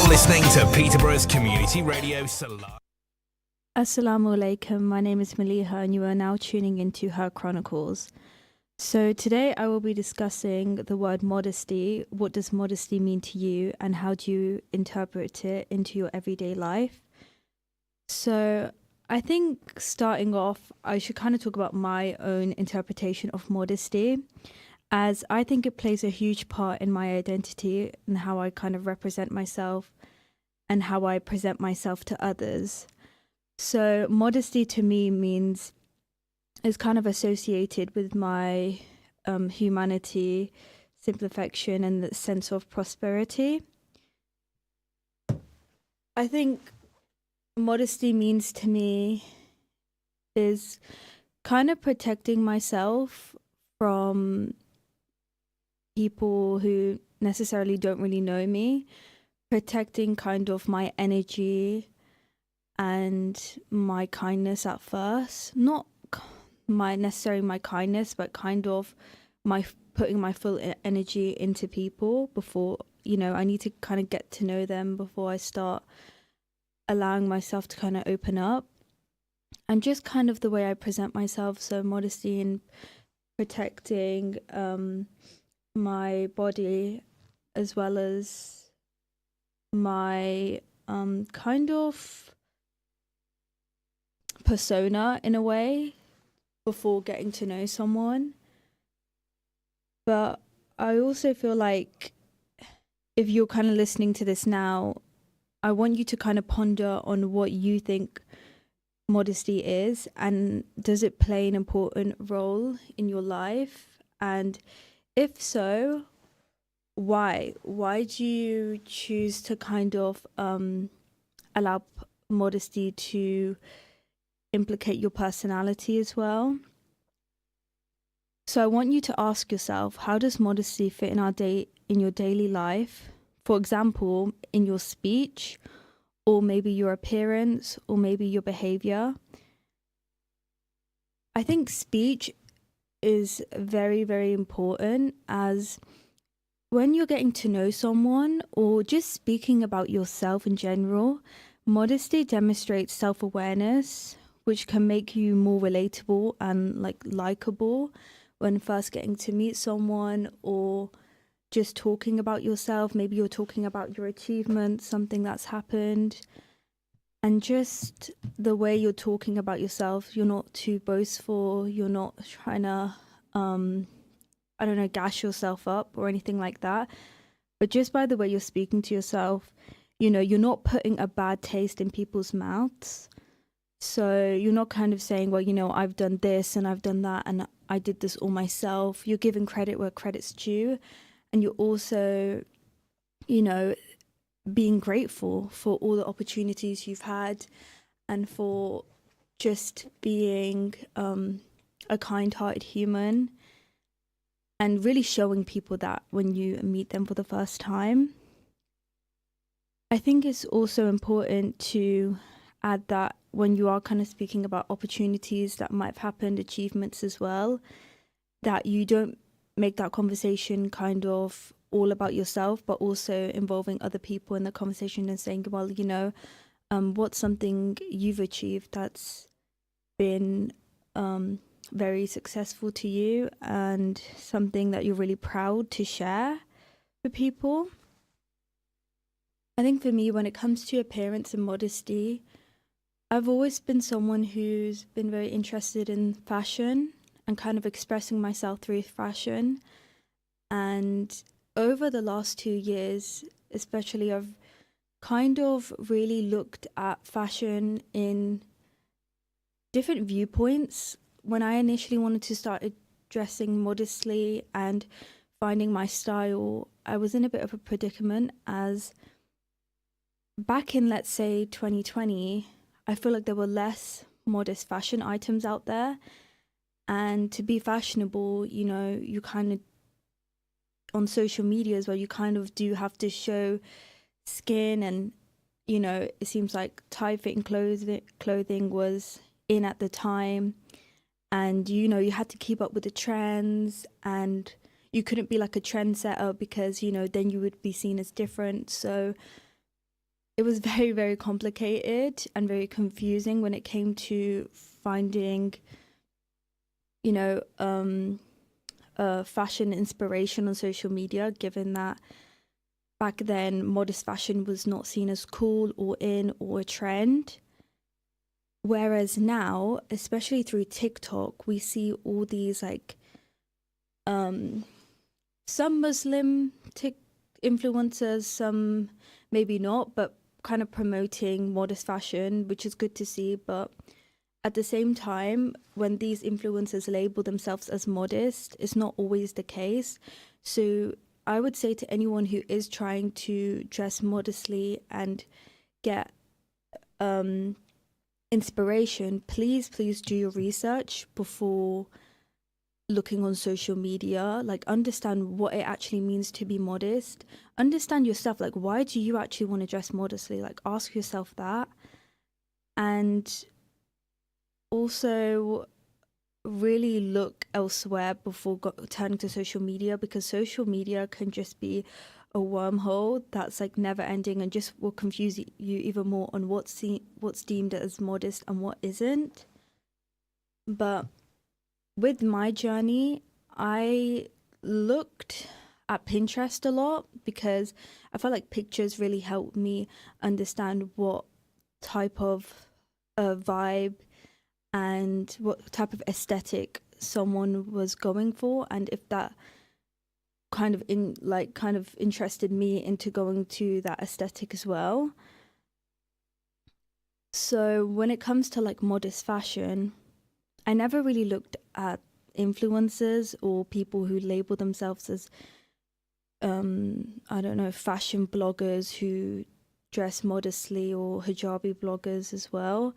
You're listening to Peterborough's Community Radio Salah. Assalamu alaikum, my name is Maleeha and you are now tuning into her Chronicles. So today I will be discussing the word modesty. What does modesty mean to you and how do you interpret it into your everyday life? So I think starting off, I should kind of talk about my own interpretation of modesty, as I think it plays a huge part in my identity and how I kind of represent myself and how I present myself to others. So modesty to me is kind of associated with my humanity, simplification, and the sense of prosperity. I think modesty means to me is kind of protecting myself from people who necessarily don't really know me, protecting kind of my energy and my kindness at first. Not necessarily my kindness, but kind of my putting my full energy into people before, I need to kind of get to know them before I start allowing myself to kind of open up. And just kind of the way I present myself, so modesty in protecting my body as well as my kind of persona in a way before getting to know someone. But I also feel like if you're kind of listening to this now, I want you to kind of ponder on what you think modesty is and does it play an important role in your life? And if so, why? Why do you choose to kind of allow modesty to implicate your personality as well? So I want you to ask yourself, how does modesty fit in your daily life? For example, in your speech, or maybe your appearance, or maybe your behavior. I think speech is very, very important, as when you're getting to know someone or just speaking about yourself in general, modesty demonstrates self-awareness, which can make you more relatable and likable when first getting to meet someone or just talking about yourself. Maybe you're talking about your achievements, something that's happened, and just the way you're talking about yourself. You're not too boastful. You're not trying to, gash yourself up or anything like that. But just by the way you're speaking to yourself, you're not putting a bad taste in people's mouths. So you're not kind of saying, well, I've done this and I've done that and I did this all myself. You're giving credit where credit's due. And you're also, being grateful for all the opportunities you've had and for just being a kind-hearted human and really showing people that when you meet them for the first time. I think it's also important to add that when you are kind of speaking about opportunities that might have happened, achievements as well, that you don't make that conversation kind of all about yourself, but also involving other people in the conversation and saying, well, what's something you've achieved that's been very successful to you and something that you're really proud to share with people. I think for me, when it comes to appearance and modesty, I've always been someone who's been very interested in fashion and kind of expressing myself through fashion. And over the last 2 years, especially, I've kind of really looked at fashion in different viewpoints. When I initially wanted to start dressing modestly and finding my style, I was in a bit of a predicament, as back in, let's say, 2020, I feel like there were less modest fashion items out there. And to be fashionable, you kind of, on social media as well, you kind of do have to show skin and, it seems like tight-fitting clothing was in at the time. And, you had to keep up with the trends and you couldn't be like a trendsetter because, then you would be seen as different. So it was very, very complicated and very confusing when it came to finding, you know, fashion inspiration on social media, given that back then modest fashion was not seen as cool or in or a trend. Whereas now, especially through TikTok, we see all these like some Muslim influencers, some maybe not, but kind of promoting modest fashion, which is good to see. But at the same time, when these influencers label themselves as modest, it's not always the case. So I would say to anyone who is trying to dress modestly and get inspiration, please do your research before looking on social media. Like, understand what it actually means to be modest. Understand yourself. Like, why do you actually want to dress modestly? Like, ask yourself that. And also really look elsewhere before turning to social media, because social media can just be a wormhole that's like never ending and just will confuse you even more on what's deemed as modest and what isn't. But with my journey, I looked at Pinterest a lot because I felt like pictures really helped me understand what type of vibe and what type of aesthetic someone was going for, and if that kind of interested me into going to that aesthetic as well. So when it comes to like modest fashion, I never really looked at influencers or people who label themselves as I don't know, fashion bloggers who dress modestly, or hijabi bloggers as well.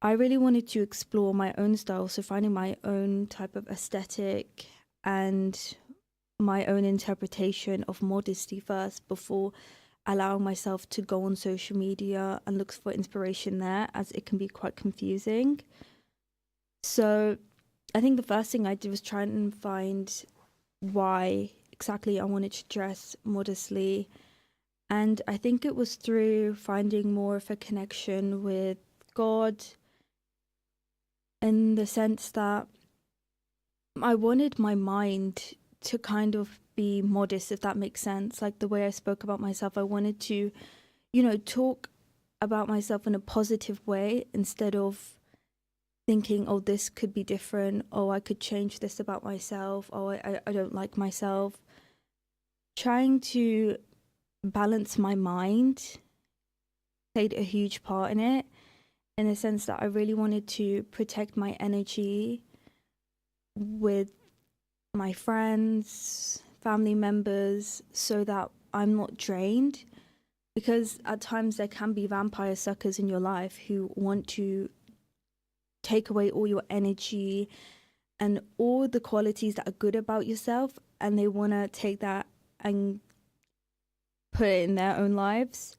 I really wanted to explore my own style, so finding my own type of aesthetic and my own interpretation of modesty first before allowing myself to go on social media and look for inspiration there, as it can be quite confusing. So I think the first thing I did was try and find why exactly I wanted to dress modestly. And I think it was through finding more of a connection with God, in the sense that I wanted my mind to kind of be modest, if that makes sense. Like the way I spoke about myself, I wanted to, talk about myself in a positive way instead of thinking, oh, this could be different. Oh, I could change this about myself. Oh, I don't like myself. Trying to balance my mind played a huge part in it, in the sense that I really wanted to protect my energy with my friends, family members, so that I'm not drained. Because at times there can be vampire suckers in your life who want to take away all your energy and all the qualities that are good about yourself, and they want to take that and put it in their own lives.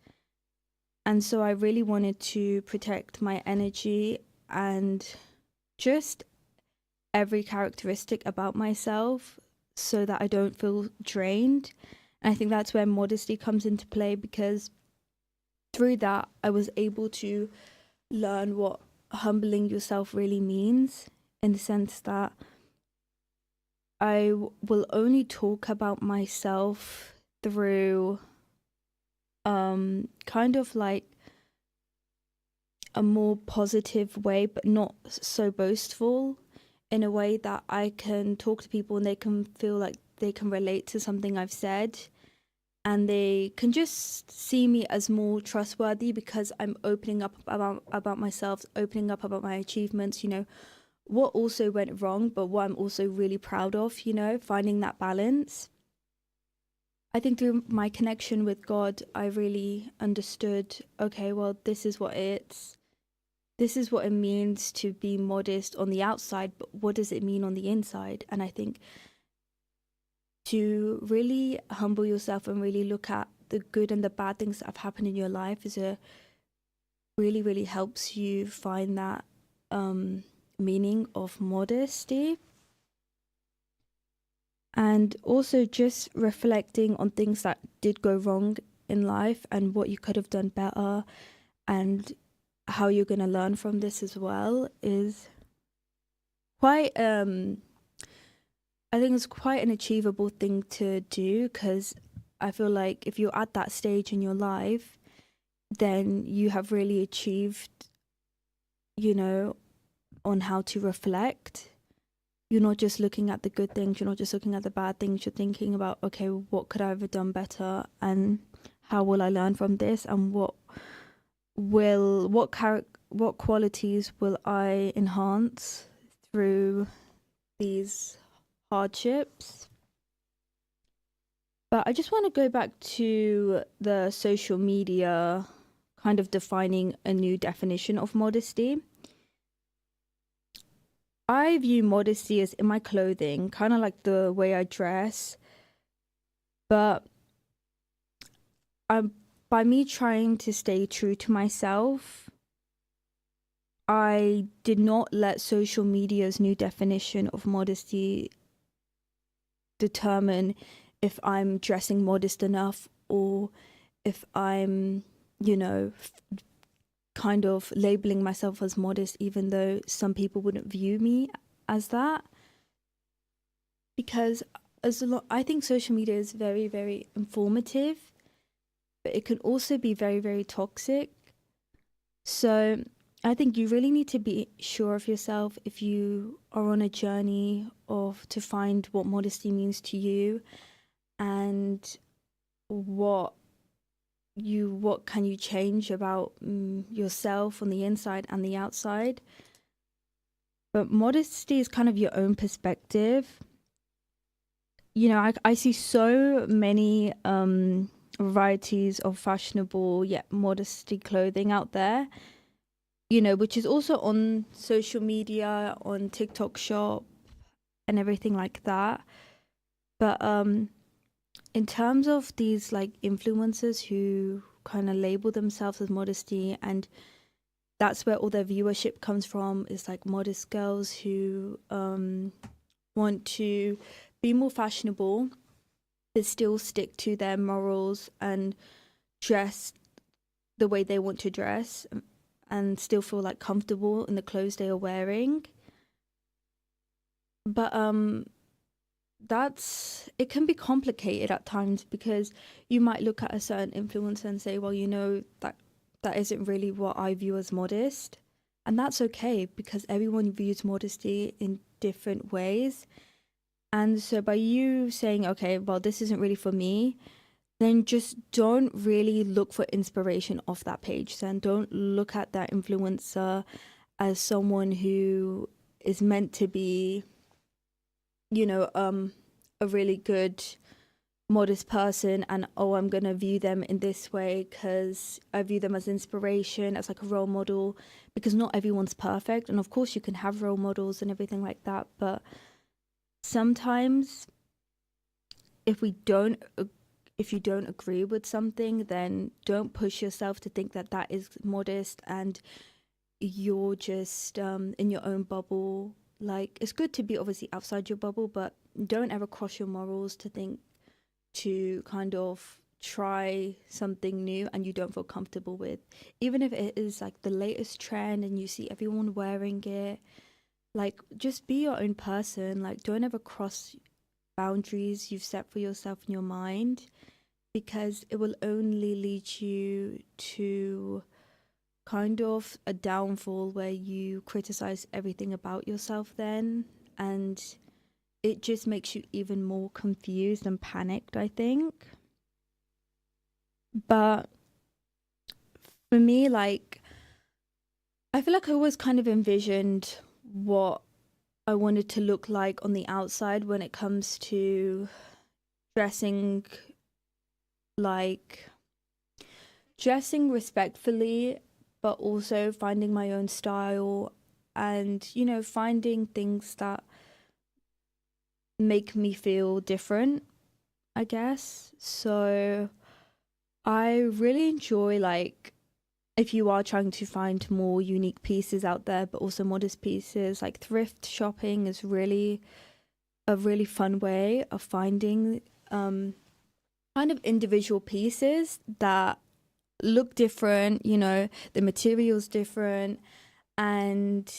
And so I really wanted to protect my energy and just every characteristic about myself so that I don't feel drained. And I think that's where modesty comes into play, because through that I was able to learn what humbling yourself really means, in the sense that I will only talk about myself through kind of like a more positive way, but not so boastful, in a way that I can talk to people and they can feel like they can relate to something I've said, and they can just see me as more trustworthy because I'm opening up about myself, opening up about my achievements, what also went wrong, but what I'm also really proud of, finding that balance. I think through my connection with God, I really understood, okay, well, this is what it means to be modest on the outside, but what does it mean on the inside? And I think to really humble yourself and really look at the good and the bad things that have happened in your life really, really helps you find that meaning of modesty. And also just reflecting on things that did go wrong in life and what you could have done better, and how you're going to learn from this as well, is quite I think it's quite an achievable thing to do, because I feel like if you're at that stage in your life, then you have really achieved, on how to reflect. You're not just looking at the good things, you're not just looking at the bad things, you're thinking about, okay, what could I have done better, and how will I learn from this, and what qualities will I enhance through these hardships. But I just want to go back to the social media kind of defining a new definition of modesty. I view modesty as in my clothing, kind of like the way I dress, but by me trying to stay true to myself, I did not let social media's new definition of modesty determine if I'm dressing modest enough, or if I'm, kind of labeling myself as modest, even though some people wouldn't view me as that. Because I think social media is very, very informative, but it can also be very, very toxic. So I think you really need to be sure of yourself if you are on a journey to find what modesty means to you, and what can you change about yourself on the inside and the outside. But modesty is kind of your own perspective. I see so many varieties of fashionable yet modesty clothing out there, which is also on social media, on TikTok Shop and everything like that. But in terms of these like influencers who kind of label themselves as modesty, and that's where all their viewership comes from, is like modest girls who want to be more fashionable but still stick to their morals and dress the way they want to dress, and still feel like comfortable in the clothes they are wearing. But it can be complicated at times, because you might look at a certain influencer and say, well, that isn't really what I view as modest. And that's okay, because everyone views modesty in different ways. And so by you saying, okay, well, this isn't really for me, then just don't really look for inspiration off that page. Then don't look at that influencer as someone who is meant to be, a really good modest person, and I'm gonna view them in this way because I view them as inspiration, as like a role model, because not everyone's perfect, and of course you can have role models and everything like that, but sometimes if you don't agree with something, then don't push yourself to think that is modest and you're just in your own bubble. Like, it's good to be obviously outside your bubble, but don't ever cross your morals to kind of try something new and you don't feel comfortable with, even if it is like the latest trend and you see everyone wearing it. Like, just be your own person. Like, don't ever cross boundaries you've set for yourself in your mind, because it will only lead you to kind of a downfall where you criticize everything about yourself then, and it just makes you even more confused and panicked, I think. But for me, like, I feel like I always kind of envisioned what I wanted to look like on the outside when it comes to dressing, like dressing respectfully, but also finding my own style, and finding things that make me feel different, I guess. So I really enjoy, like, if you are trying to find more unique pieces out there, but also modest pieces, like thrift shopping is really a really fun way of finding kind of individual pieces that look different, you know, the material's different, and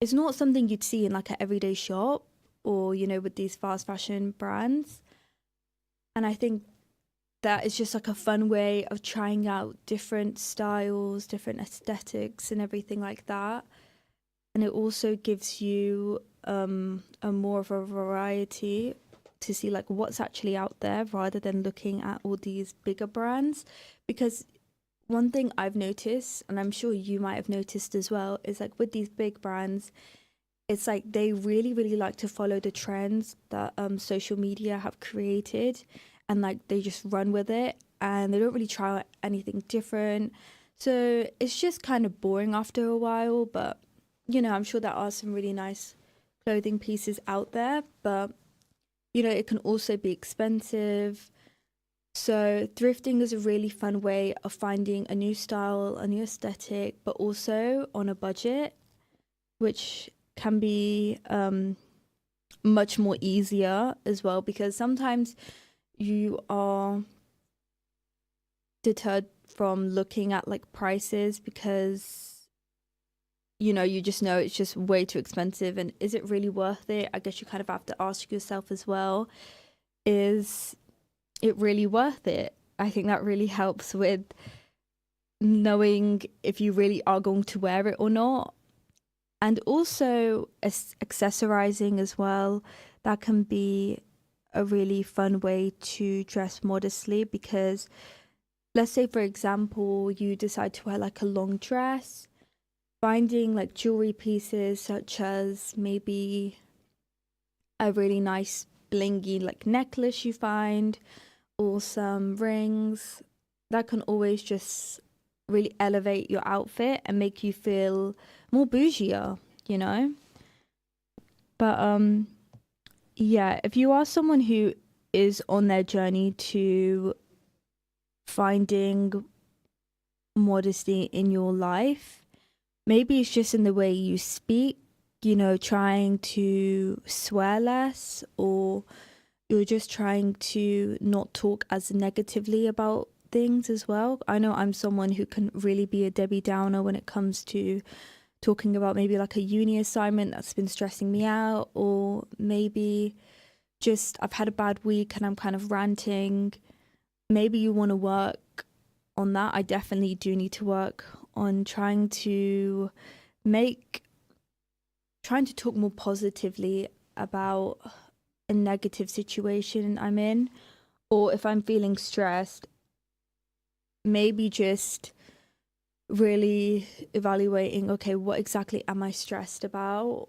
it's not something you'd see in like an everyday shop or, you know, with these fast fashion brands. And I think that is just like a fun way of trying out different styles, different aesthetics, and everything like that. And it also gives you a more of a variety to see like what's actually out there rather than looking at all these bigger brands. Because one thing I've noticed, and I'm sure you might have noticed as well, is like with these big brands, it's like they really, really like to follow the trends that social media have created, and like they just run with it and they don't really try out anything different. So it's just kind of boring after a while, but you know, I'm sure there are some really nice clothing pieces out there, but you know, it can also be expensive. So thrifting is a really fun way of finding a new style, a new aesthetic, but also on a budget, which can be much more easier as well, because sometimes you are deterred from looking at like prices because you know, you just know it's just way too expensive, and is it really worth it? I guess you kind of have to ask yourself as well, is it really worth it? I think that really helps with knowing if you really are going to wear it or not. And also accessorizing as well, that can be a really fun way to dress modestly, because let's say for example you decide to wear like a long dress, finding like jewelry pieces such as maybe a really nice blingy like necklace you find, or some rings, that can always just really elevate your outfit and make you feel more bougier, you know? But yeah, if you are someone who is on their journey to finding modesty in your life, maybe it's just in the way you speak, you know, trying to swear less, or you're just trying to not talk as negatively about things as well. I know I'm someone who can really be a Debbie Downer when it comes to talking about maybe like a uni assignment that's been stressing me out, or maybe just I've had a bad week and I'm kind of ranting. Maybe you want to work on that. I definitely do need to work on trying to talk more positively about a negative situation I'm in, or if I'm feeling stressed, maybe just really evaluating, okay, what exactly am I stressed about?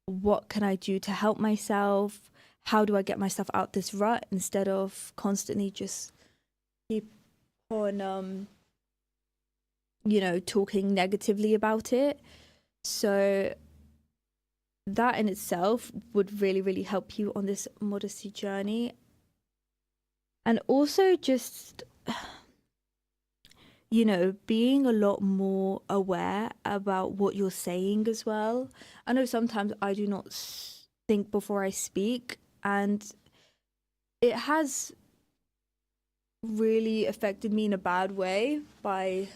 What can I do to help myself? How do I get myself out this rut, instead of constantly just keep on you know, talking negatively about it. So that in itself would really, really help you on this modesty journey. And also just, you know, being a lot more aware about what you're saying as well. I know sometimes I do not think before I speak, and it has really affected me in a bad way by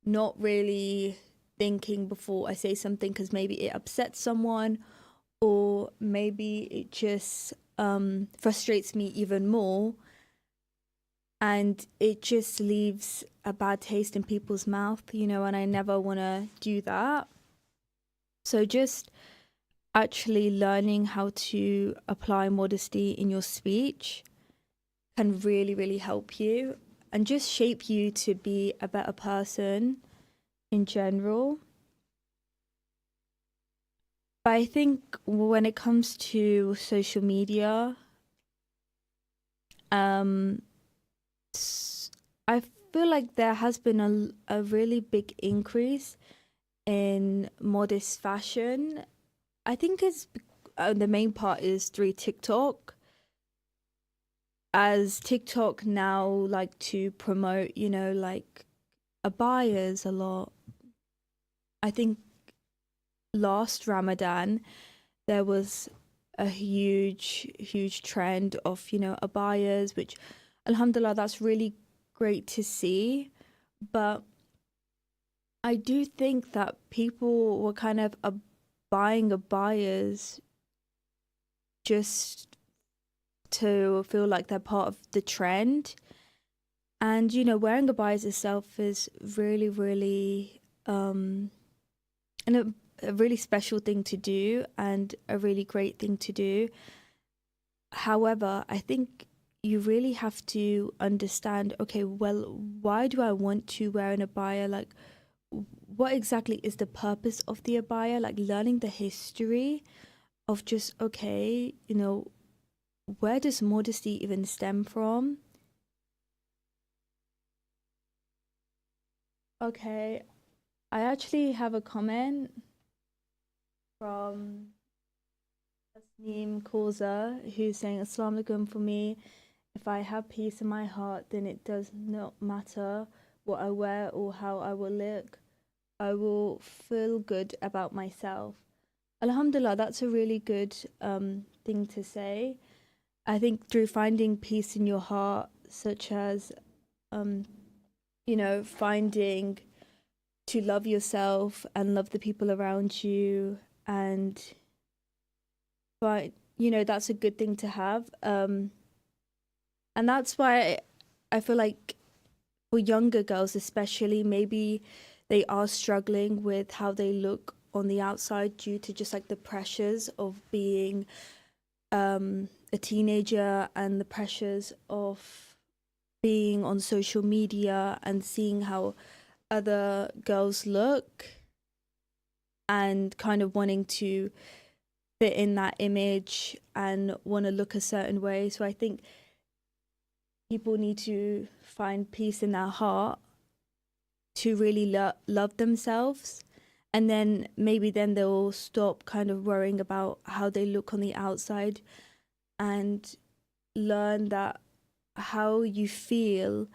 not really thinking before I say something, because maybe it upsets someone, or maybe it just frustrates me even more, and it just leaves a bad taste in people's mouth, you know, and I never want to do that. So just actually learning how to apply modesty in your speech can really, really help you and just shape you to be a better person in general. But I think when it comes to social media, um, I feel like there has been a really big increase in modest fashion. I think it's the main part is through TikTok, as TikTok now like to promote, you know, like abayas a lot. I think last Ramadan there was a huge trend of, abayas, which alhamdulillah, that's really great to see. But I do think that people were kind of buying abayas just to feel like they're part of the trend. And, wearing abayas itself is really, really, and a really special thing to do and a really great thing to do. However, I think you really have to understand, okay, well, why do I want to wear an abaya? Like, what exactly is the purpose of the abaya? Like, learning the history of just, okay, where does modesty even stem from? Okay, I actually have a comment from Tasneem Kauza, who's saying, Assalamu alaikum. For me, if I have peace in my heart, then it does not matter what I wear or how I will look. I will feel good about myself. Alhamdulillah, that's a really good thing to say. I think through finding peace in your heart, such as, finding to love yourself and love the people around you, but that's a good thing to have. And that's why I feel like for younger girls especially, maybe they are struggling with how they look on the outside due to just like the pressures of being a teenager and the pressures of being on social media and seeing how other girls look and kind of wanting to fit in that image and want to look a certain way. So I think people need to find peace in their heart to really love themselves, and then maybe then they'll stop kind of worrying about how they look on the outside and learn that how you feel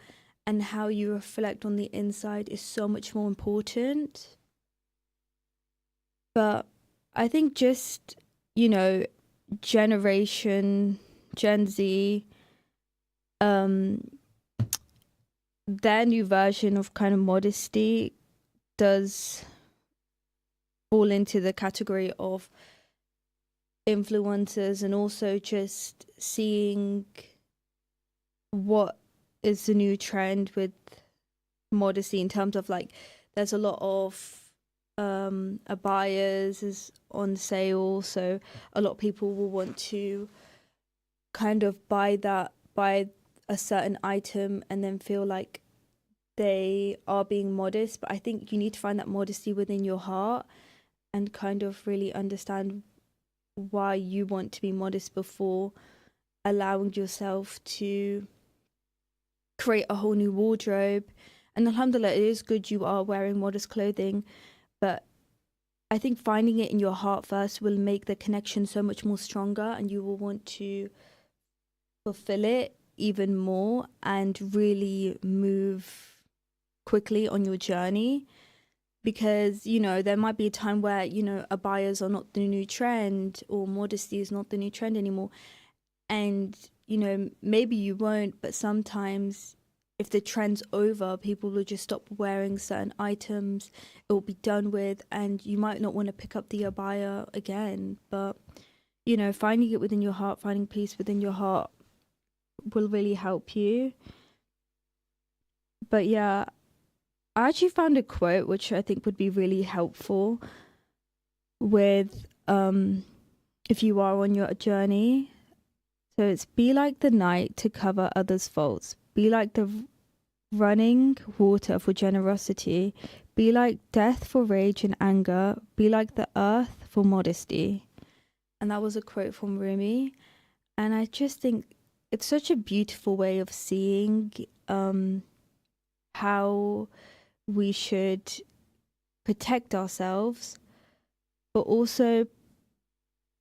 and how you reflect on the inside is so much more important. But I think just, generation Gen Z, their new version of kind of modesty does fall into the category of influencers, and also just seeing what is the new trend with modesty in terms of like there's a lot of abayas is on sale, so a lot of people will want to kind of buy a certain item and then feel like they are being modest. But I think you need to find that modesty within your heart and kind of really understand why you want to be modest before allowing yourself to create a whole new wardrobe. And alhamdulillah, it is good you are wearing modest clothing, but I think finding it in your heart first will make the connection so much more stronger, and you will want to fulfill it even more and really move quickly on your journey. Because, there might be a time where, abayas are not the new trend or modesty is not the new trend anymore. And, maybe you won't, but sometimes if the trend's over, people will just stop wearing certain items. It will be done with, and you might not want to pick up the abaya again. But, finding it within your heart, finding peace within your heart will really help you. But yeah, I actually found a quote which I think would be really helpful with if you are on your journey. So it's, be like the night to cover others' faults. Be like the running water for generosity. Be like death for rage and anger. Be like the earth for modesty. And that was a quote from Rumi. And I just think it's such a beautiful way of seeing how we should protect ourselves, but also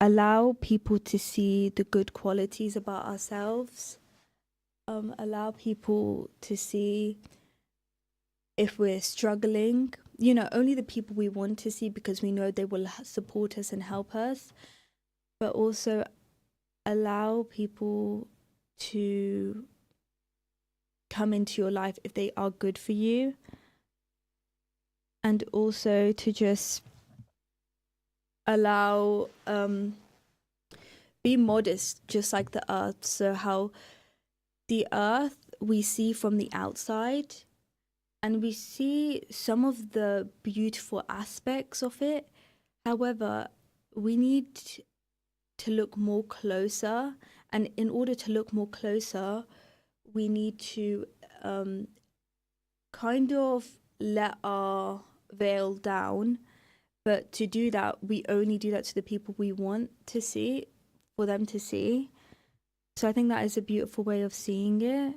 allow people to see the good qualities about ourselves. Allow people to see if we're struggling, only the people we want to see because we know they will support us and help us, but also allow people to come into your life if they are good for you, and also to just allow be modest, just like the earth. So how the earth we see from the outside, and we see some of the beautiful aspects of it. However, we need to look more closer, and in order to look more closer, we need to kind of let our veil down. But to do that, we only do that to the people we want to see, for them to see. So I think that is a beautiful way of seeing it.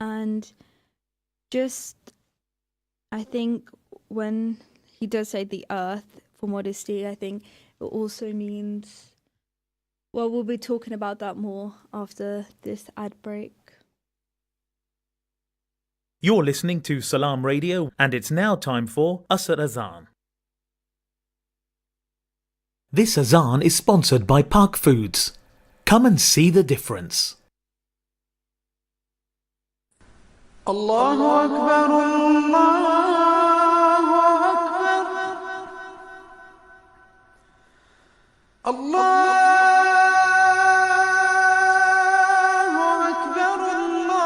And just, I think when he does say the earth for modesty, I think it also means, well, we'll be talking about that more after this ad break. You're listening to Salam Radio, and it's now time for Asr Azan. This Azan is sponsored by Park Foods. Come and see the difference. Allahu Akbar, Allahu Akbar, Allahu Akbar, Allahu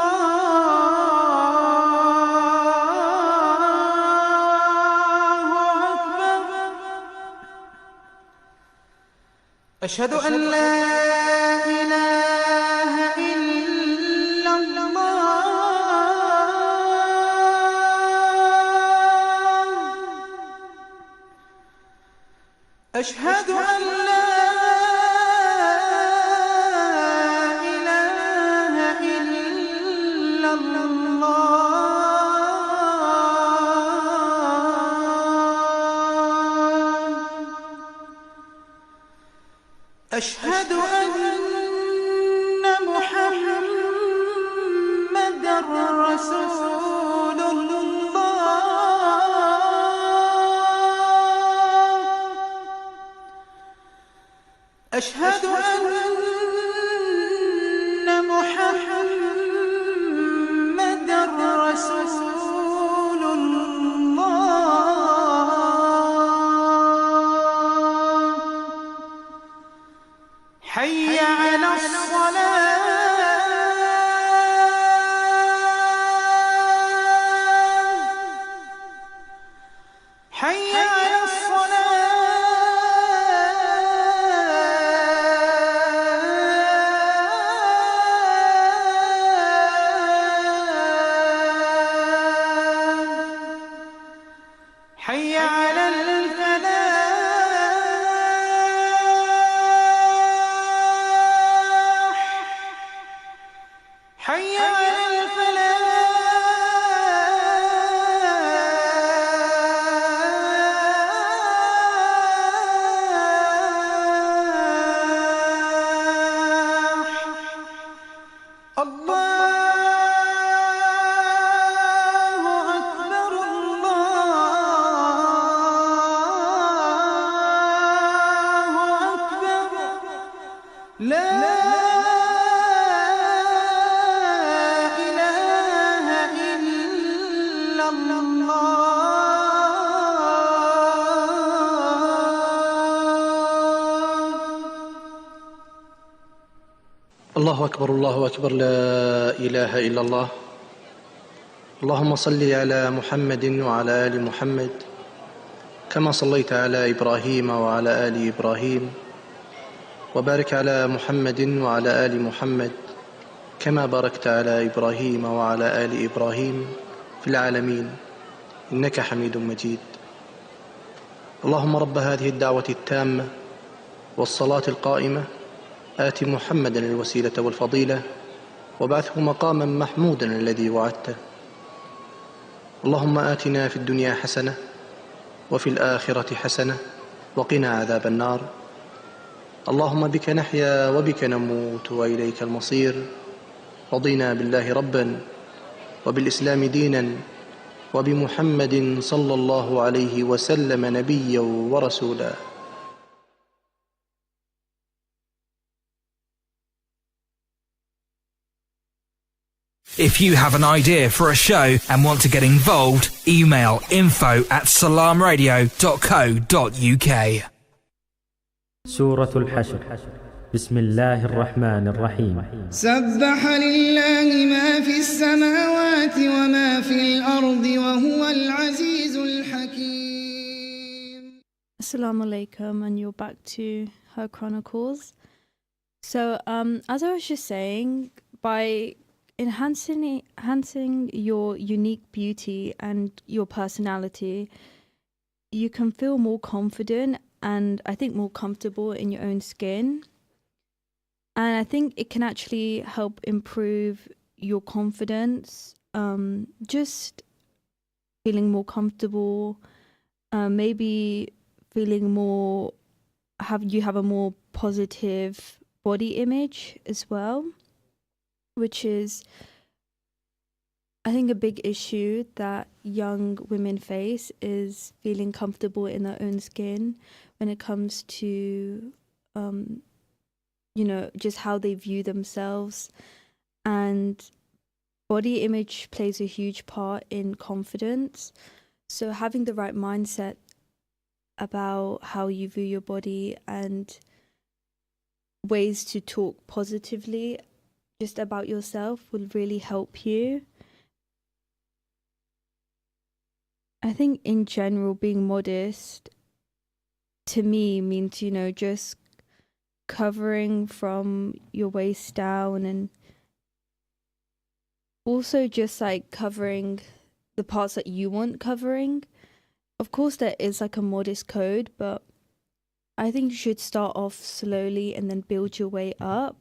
Akbar. Ashhadu an la ilaha illa Allah. أشهد أن لا إله إلا الله. أشهد أن محمدًا رسول الله. أشهد أن محمدًا رسول الله. حي على الصلاة. حي على الصلاة. حي على الفلاح. حي على الفلاح. الله أكبر، الله أكبر. لا إله إلا الله. الله أكبر، الله أكبر، لا إله إلا الله. اللهم صل على محمد وعلى آل محمد كما صليت على إبراهيم وعلى آل إبراهيم، وبارك على محمد وعلى آل محمد كما باركت على إبراهيم وعلى آل إبراهيم في العالمين إنك حميد مجيد. اللهم رب هذه الدعوة التامة والصلاة القائمة آت محمدا الوسيلة والفضيلة وابعثه مقاما محمودا الذي وعدته. اللهم آتنا في الدنيا حسنة وفي الآخرة حسنة وقنا عذاب النار. اللهم بك نحيا وبك نموت وإليك المصير. رضينا بالله ربا وبالإسلام دينا وبمحمد صلى الله عليه وسلم نبيا ورسولا. If you have an idea for a show and want to get involved, email info@salamradio.co.uk. سورة الحشر. بسم الله الرحمن الرحيم. سبح لله ما في السماوات وما في الأرض وهو العزيز الحكيم. Assalamu alaikum, and you're back to her Chronicles. So, as I was just saying, by enhancing your unique beauty and your personality, you can feel more confident and I think more comfortable in your own skin. And I think it can actually help improve your confidence, just feeling more comfortable, maybe feeling more, you have a more positive body image as well, which is, I think, a big issue that young women face, is feeling comfortable in their own skin when it comes to, just how they view themselves. And body image plays a huge part in confidence. So having the right mindset about how you view your body and ways to talk positively just about yourself will really help you. I think in general, being modest to me means, just covering from your waist down, and also just like covering the parts that you want covering. Of course, there is like a modest code, but I think you should start off slowly and then build your way up.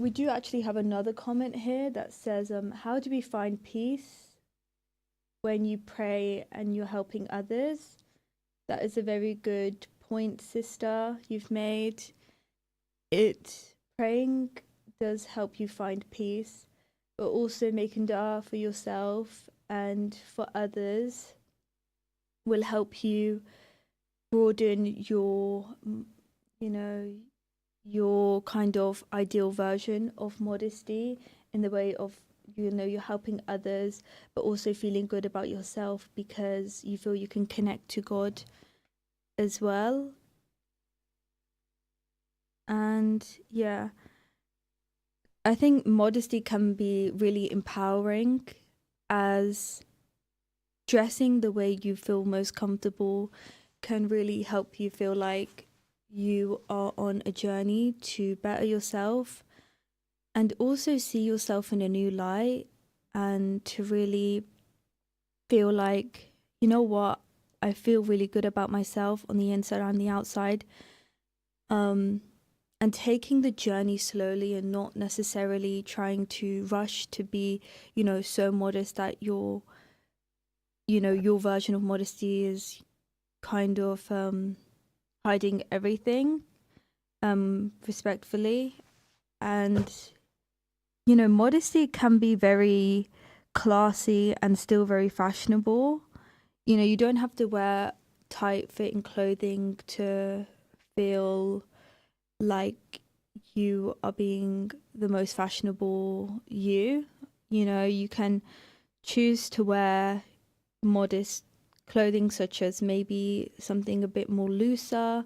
We do actually have another comment here that says, how do we find peace when you pray and you're helping others? That is a very good point, sister, you've made. Praying does help you find peace, but also making dua for yourself and for others will help you broaden your, your kind of ideal version of modesty, in the way of, you're helping others, but also feeling good about yourself because you feel you can connect to God as well. And yeah, I think modesty can be really empowering, as dressing the way you feel most comfortable can really help you feel like you are on a journey to better yourself, and also see yourself in a new light, and to really feel like, you know what, I feel really good about myself on the inside and the outside. And taking the journey slowly, and not necessarily trying to rush to be, so modest that your version of modesty is kind of hiding everything, respectfully. And modesty can be very classy and still very fashionable. You don't have to wear tight fitting clothing to feel like you are being the most fashionable you. You can choose to wear modest clothing, such as maybe something a bit more looser,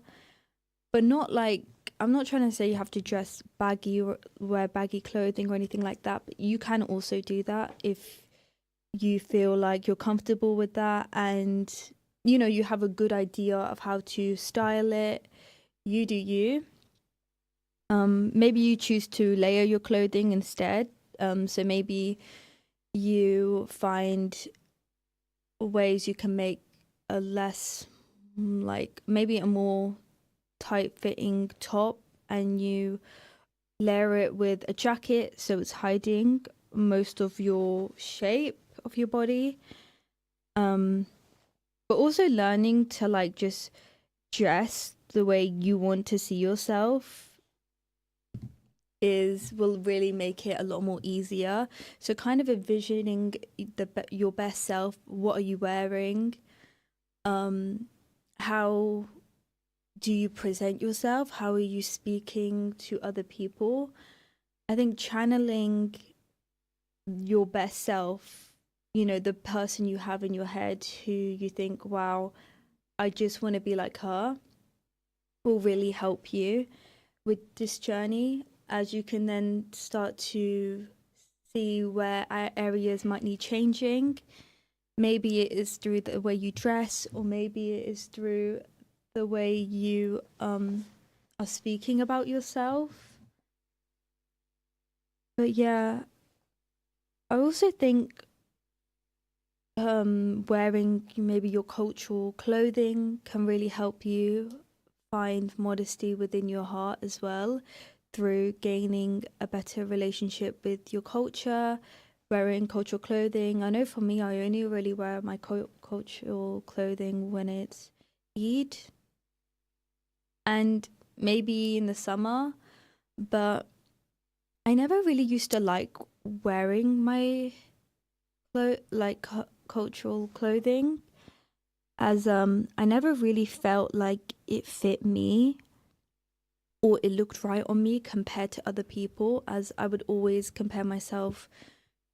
but not like, I'm not trying to say you have to dress baggy or wear baggy clothing or anything like that, but you can also do that if you feel like you're comfortable with that, and you have a good idea of how to style it. You do you. Maybe you choose to layer your clothing instead. So maybe you find ways you can make a less, like maybe a more tight fitting top, and you layer it with a jacket so it's hiding most of your shape of your body. But also learning to like just dress the way you want to see yourself will really make it a lot more easier. So kind of envisioning your best self. What are you wearing? How do you present yourself? How are you speaking to other people? I think channeling your best self, you know, the person you have in your head who you think, wow, I just want to be like her, will really help you with this journey, as you can then start to see where areas might need changing. Maybe it is through the way you dress, or maybe it is through the way you are speaking about yourself. But yeah, I also think wearing maybe your cultural clothing can really help you find modesty within your heart as well, through gaining a better relationship with your culture, wearing cultural clothing. I know for me, I only really wear my cultural clothing when it's Eid and maybe in the summer, but I never really used to like wearing my cultural clothing, as I never really felt like it fit me or it looked right on me compared to other people, as I would always compare myself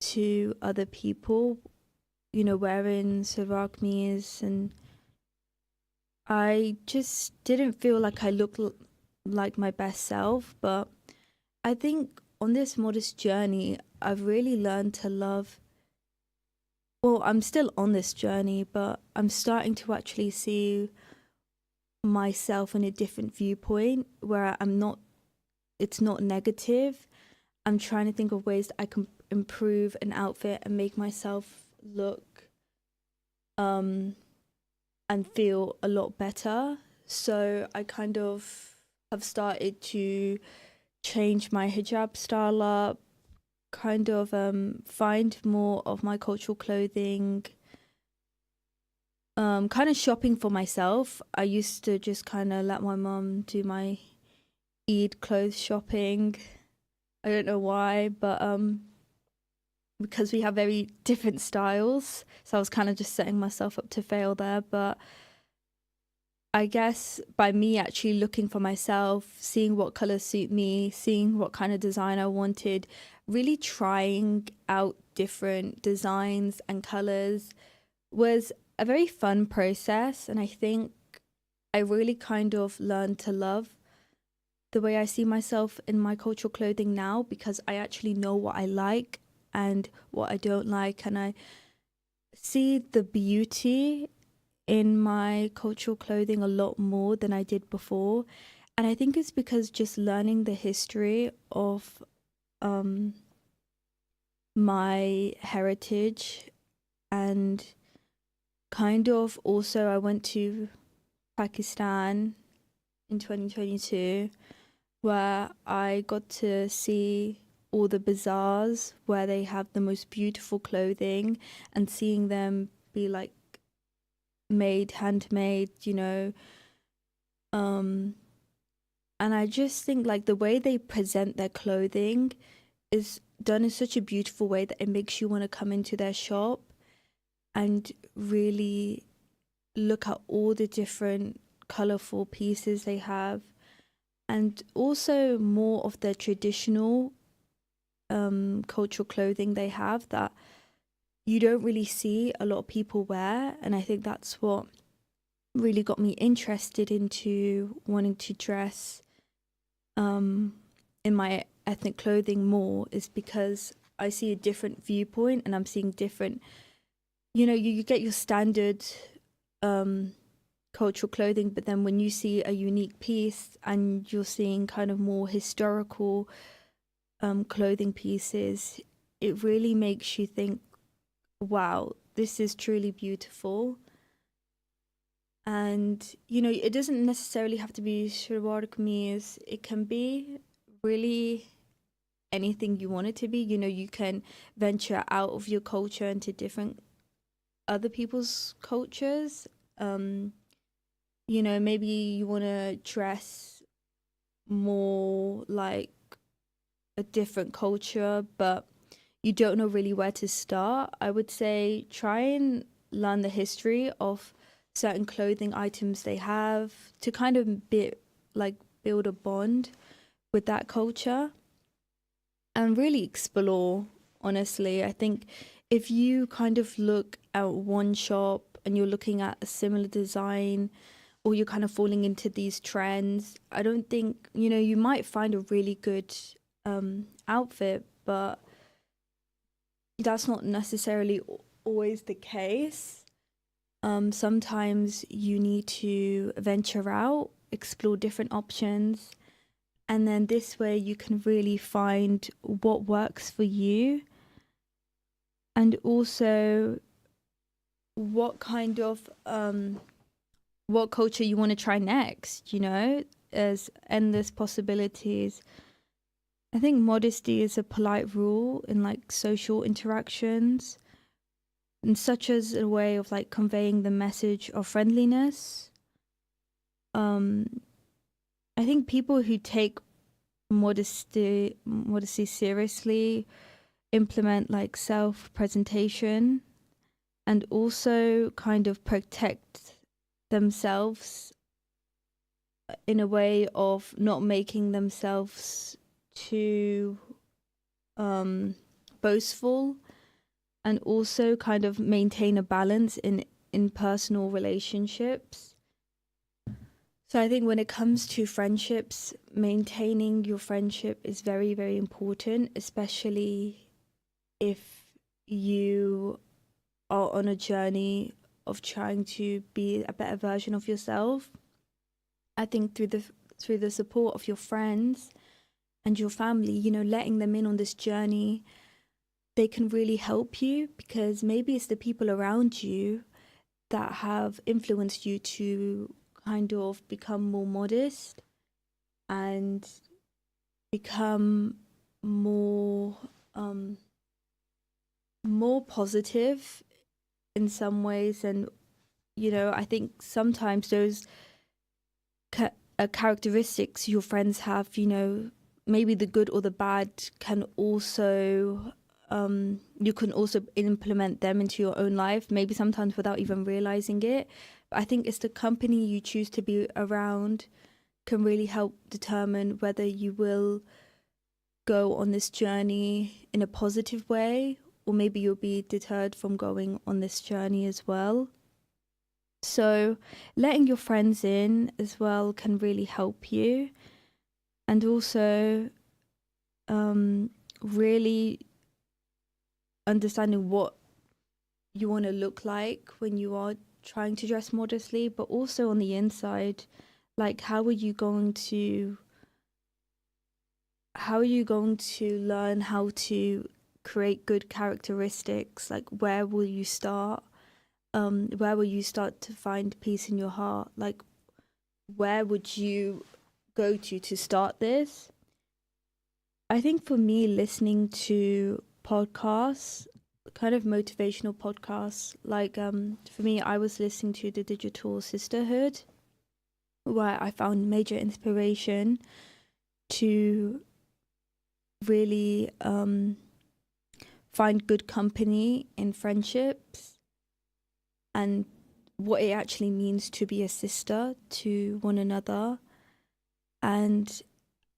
to other people, you know, wearing salwar kameez, and I just didn't feel like I looked like my best self. But I think on this modest journey, I've really learned to love. Well, I'm still on this journey, but I'm starting to actually see myself in a different viewpoint where it's not negative. I'm trying to think of ways that I can improve an outfit and make myself look and feel a lot better. So I kind of have started to change my hijab style up, kind of find more of my cultural clothing, kind of shopping for myself. I used to just kind of let my mum do my Eid clothes shopping. I don't know why, but because we have very different styles, so I was kind of just setting myself up to fail there. But I guess by me actually looking for myself, seeing what colors suit me, seeing what kind of design I wanted, really trying out different designs and colors was a very fun process. And I think I really kind of learned to love the way I see myself in my cultural clothing now, because I actually know what I like and what I don't like, and I see the beauty in my cultural clothing a lot more than I did before. And I think it's because just learning the history of my heritage, and kind of also I went to Pakistan in 2022, where I got to see all the bazaars where they have the most beautiful clothing, and seeing them be like handmade, you know. And I just think like the way they present their clothing is done in such a beautiful way that it makes you want to come into their shop and really look at all the different colorful pieces they have, and also more of their traditional cultural clothing they have that you don't really see a lot of people wear. And I think that's what really got me interested into wanting to dress in my ethnic clothing more, is because I see a different viewpoint, and I'm seeing different, you know, you get your standard cultural clothing, but then when you see a unique piece and you're seeing kind of more historical clothing pieces, it really makes you think, wow, this is truly beautiful. And you know, it doesn't necessarily have to be shalwar kameez. It can be really anything you want it to be. You know, you can venture out of your culture into different other people's cultures. You know, maybe you want to dress more like a different culture, but you don't know really where to start. I would say try and learn the history of certain clothing items they have, to kind of build a bond with that culture. and really explore, honestly. I think if you kind of look at one shop and you're looking at a similar design, or you're kind of falling into these trends, I don't think, you might find a really good outfit, but that's not necessarily always the case. Sometimes you need to venture out, explore different options, and then this way you can really find what works for you, and also what kind of what culture you want to try next. There's endless possibilities. I think modesty is a polite rule in like social interactions, and such as a way of like conveying the message of friendliness. I think people who take modesty seriously implement like self-presentation and also kind of protect themselves in a way of not making themselves too boastful, and also kind of maintain a balance in personal relationships. So I think when it comes to friendships, maintaining your friendship is very, very important, especially if you are on a journey of trying to be a better version of yourself. I think through the support of your friends and your family, letting them in on this journey, they can really help you, because maybe it's the people around you that have influenced you to kind of become more modest and become more positive in some ways. And I think sometimes those characteristics your friends have, maybe the good or the bad, can also you can also implement them into your own life, maybe sometimes without even realizing it. But I think it's the company you choose to be around can really help determine whether you will go on this journey in a positive way, or maybe you'll be deterred from going on this journey as well. So letting your friends in as well can really help you, and also really understanding what you want to look like when you are trying to dress modestly, but also on the inside, like how are you going to learn how to create good characteristics? Like where will you start? Where will you start to find peace in your heart? Like where would you go to start this? I think for me, listening to podcasts, kind of motivational podcasts, like for me, I was listening to the Digital Sisterhood, where I found major inspiration to really find good company in friendships, and what it actually means to be a sister to one another, and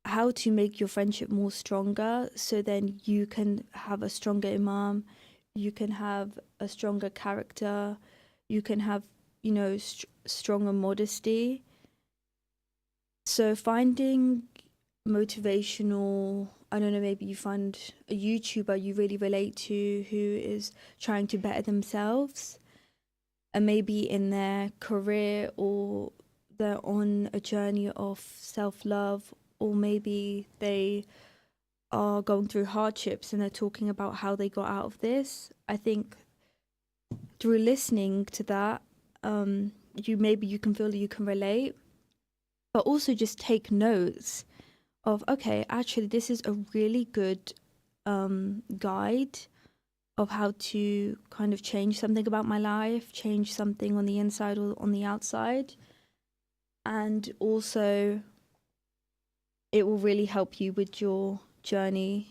how to make your friendship more stronger, so then you can have a stronger imam, you can have a stronger character, you can have, stronger modesty. So finding motivational, I don't know, maybe you find a YouTuber you really relate to who is trying to better themselves, and maybe in their career, or they're on a journey of self-love, or maybe they are going through hardships and they're talking about how they got out of this. I think through listening to that, you can feel that you can relate, but also just take notes of, okay, actually this is a really good guide of how to kind of change something about my life, change something on the inside or on the outside. And also it will really help you with your journey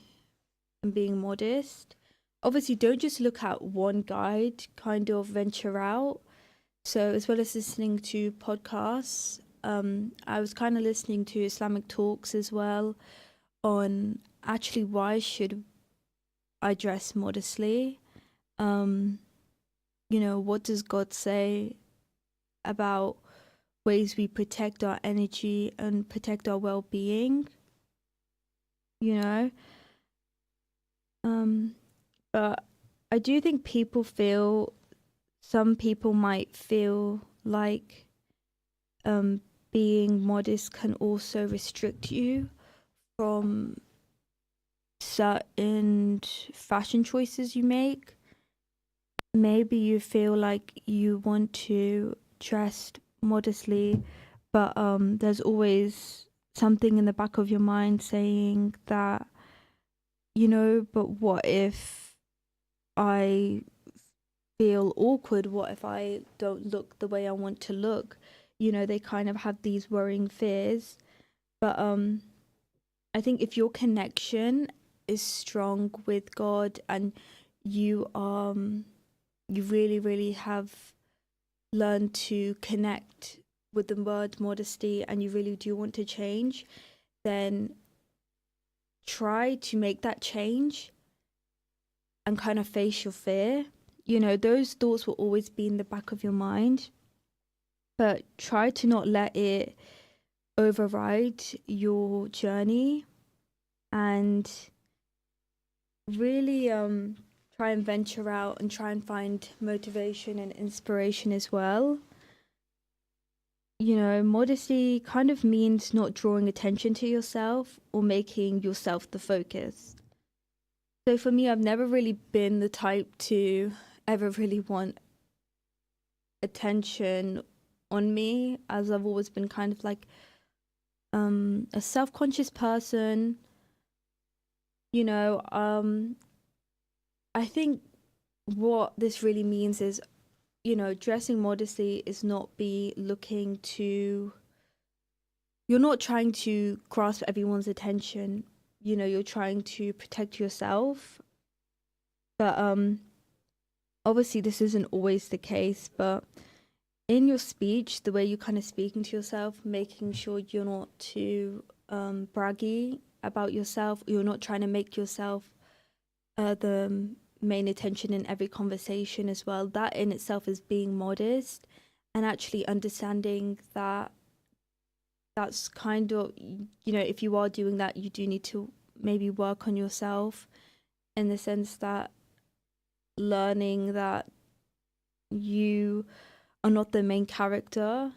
and being modest. Obviously, don't just look at one guide, kind of venture out. So as well as listening to podcasts, I was kind of listening to Islamic talks as well on actually, why should I dress modestly? What does God say about ways we protect our energy and protect our well-being? You know, but I do think some people might feel like being modest can also restrict you from certain fashion choices you make. Maybe you feel like you want to dress modestly, but there's always something in the back of your mind saying that, but what if I feel awkward? What if I don't look the way I want to look? They kind of have these worrying fears. But I think if your connection is strong with God and you really, really have learned to connect with the word modesty and you really do want to change, then try to make that change and kind of face your fear. Those thoughts will always be in the back of your mind, but try to not let it override your journey, and really try and venture out and try and find motivation and inspiration as well. Modesty kind of means not drawing attention to yourself or making yourself the focus. So for me, I've never really been the type to ever really want attention on me, as I've always been kind of like a self-conscious person. I think what this really means is, dressing modestly is not you're not trying to grasp everyone's attention. You're trying to protect yourself. But obviously this isn't always the case, but in your speech, the way you're kind of speaking to yourself, making sure you're not too braggy about yourself, you're not trying to make yourself the main attention in every conversation as well. That in itself is being modest, and actually understanding that that's kind of, if you are doing that, you do need to maybe work on yourself, in the sense that learning that you are not the main character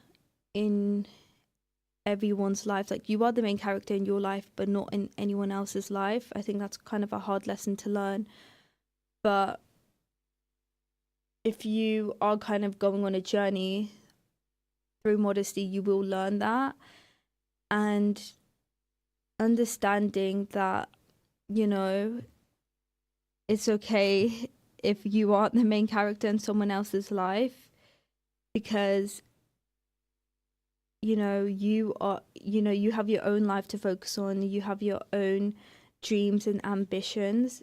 in everyone's life. Like, you are the main character in your life, but not in anyone else's life. I think that's kind of a hard lesson to learn. But if you are kind of going on a journey through modesty, you will learn that. And understanding that, it's okay if you aren't the main character in someone else's life, because you have your own life to focus on, you have your own dreams and ambitions.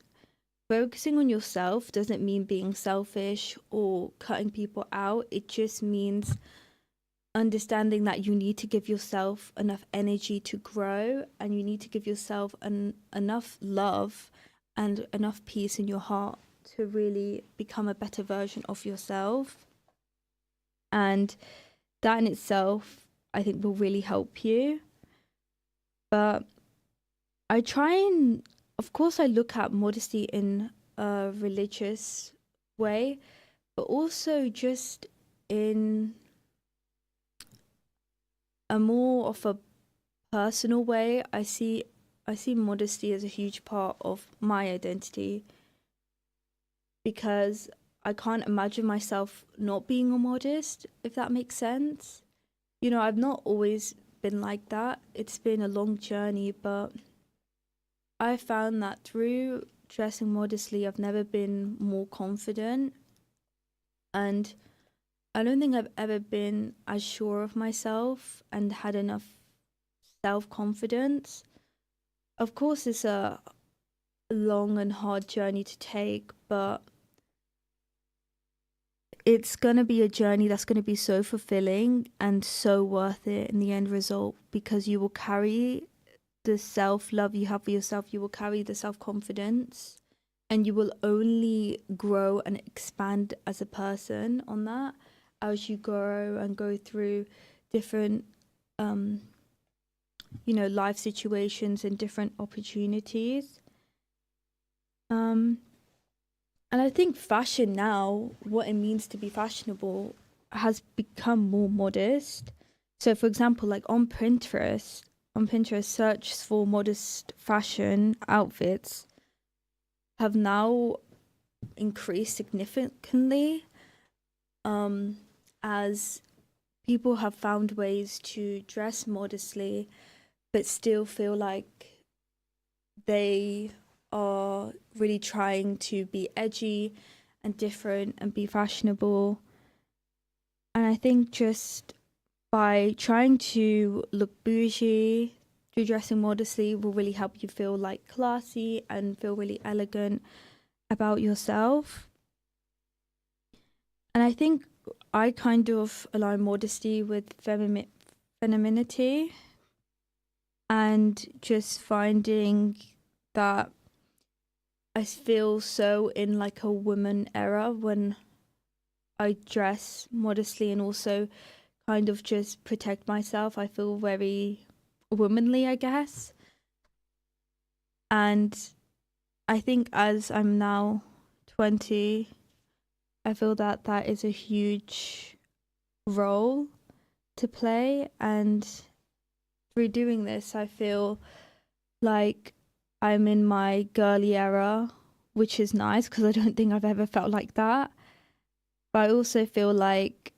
Focusing on yourself doesn't mean being selfish or cutting people out. It just means understanding that you need to give yourself enough energy to grow, and you need to give yourself enough love and enough peace in your heart to really become a better version of yourself. And that in itself, I think, will really help you. But I try and, of course, I look at modesty in a religious way, but also just in a more of a personal way. I see modesty as a huge part of my identity, because I can't imagine myself not being modest, if that makes sense. I've not always been like that. It's been a long journey, but I found that through dressing modestly, I've never been more confident. And I don't think I've ever been as sure of myself and had enough self-confidence. Of course, it's a long and hard journey to take, but it's going to be a journey that's going to be so fulfilling and so worth it in the end result, because you will carry the self-love you have for yourself, you will carry the self-confidence, and you will only grow and expand as a person on that as you grow and go through different life situations and different opportunities. And I think fashion now, what it means to be fashionable, has become more modest. So for example, like on Pinterest, searches for modest fashion outfits have now increased significantly, as people have found ways to dress modestly but still feel like they are really trying to be edgy and different and be fashionable. And I think just by trying to look bougie through dressing modestly will really help you feel like classy and feel really elegant about yourself. And I think I kind of align modesty with femininity, and just finding that I feel so in like a woman era when I dress modestly and also kind of just protect myself. I feel very womanly, I guess. And I think as I'm now 20, I feel that that is a huge role to play. And through doing this, I feel like I'm in my girly era, which is nice because I don't think I've ever felt like that. But I also feel like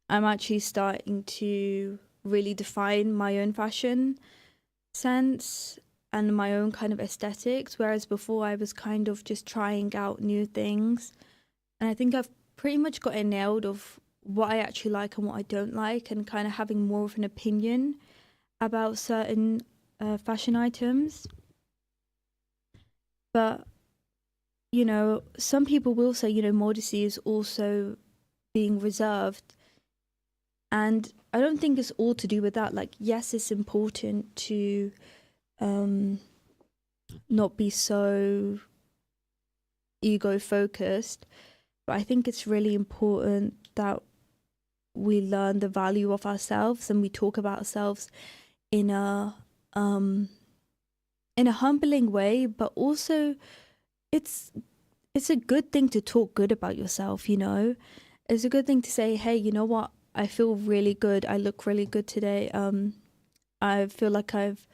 I'm actually starting to really define my own fashion sense and my own kind of aesthetics, whereas before I was kind of just trying out new things. And I think I've pretty much got it nailed of what I actually like and what I don't like, and kind of having more of an opinion about certain fashion items. But, some people will say, modesty is also being reserved. And I don't think it's all to do with that. Like, yes, it's important to not be so ego focused, but I think it's really important that we learn the value of ourselves and we talk about ourselves in a humbling way, but also it's a good thing to talk good about yourself. It's a good thing to say, hey, you know what, I feel really good, I look really good today, I feel like I've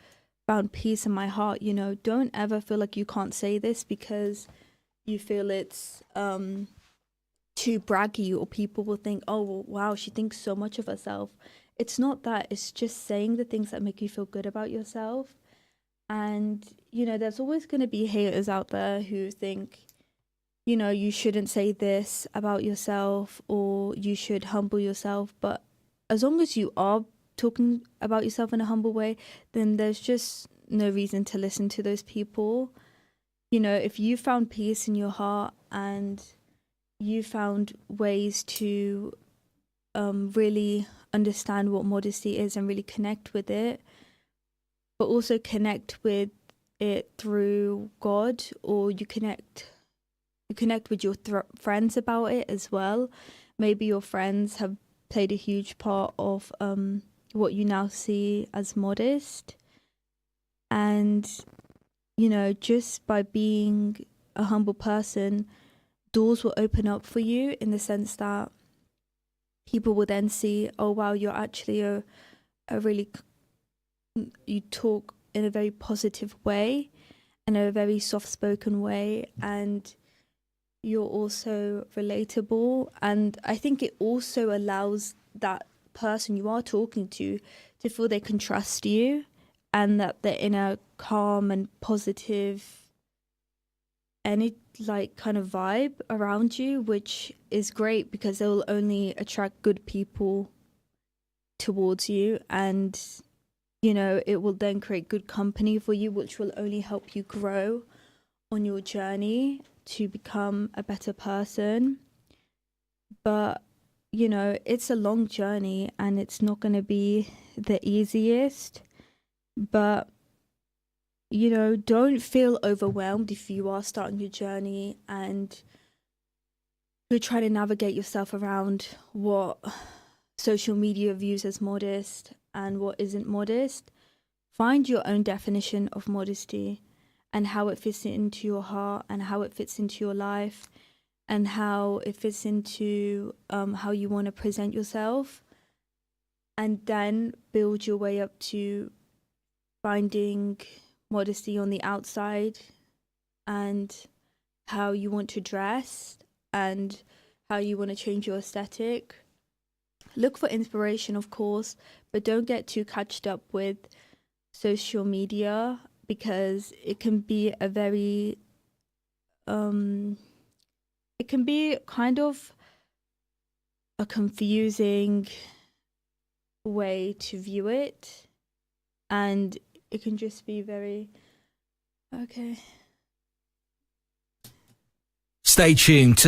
found peace in my heart. Don't ever feel like you can't say this because you feel it's too braggy, or people will think, oh well, wow, she thinks so much of herself. It's not that. It's just saying the things that make you feel good about yourself. And there's always going to be haters out there who think you shouldn't say this about yourself, or you should humble yourself. But as long as you are talking about yourself in a humble way, then there's just no reason to listen to those people. If you found peace in your heart and you found ways to really understand what modesty is and really connect with it, but also connect with it through God, or you connect with your friends about it as well. Maybe your friends have played a huge part of what you now see as modest. And just by being a humble person, doors will open up for you, in the sense that people will then see, oh wow, you're actually a really, you talk in a very positive way and a very soft-spoken way, and you're also relatable. And I think it also allows that person you are talking to feel they can trust you, and that they're in a calm and positive any like kind of vibe around you, which is great because it will only attract good people towards you. And it will then create good company for you, which will only help you grow on your journey to become a better person. But it's a long journey and it's not going to be the easiest, but you know, don't feel overwhelmed if you are starting your journey and you're trying to navigate yourself around what social media views as modest and what isn't modest. Find your own definition of modesty and how it fits into your heart and how it fits into your life and how it fits into how you want to present yourself, and then build your way up to finding modesty on the outside and how you want to dress and how you want to change your aesthetic. Look for inspiration, of course, but don't get too catched up with social media, because it can be a very it can be kind of a confusing way to view it, and it can just be very okay. Stay tuned to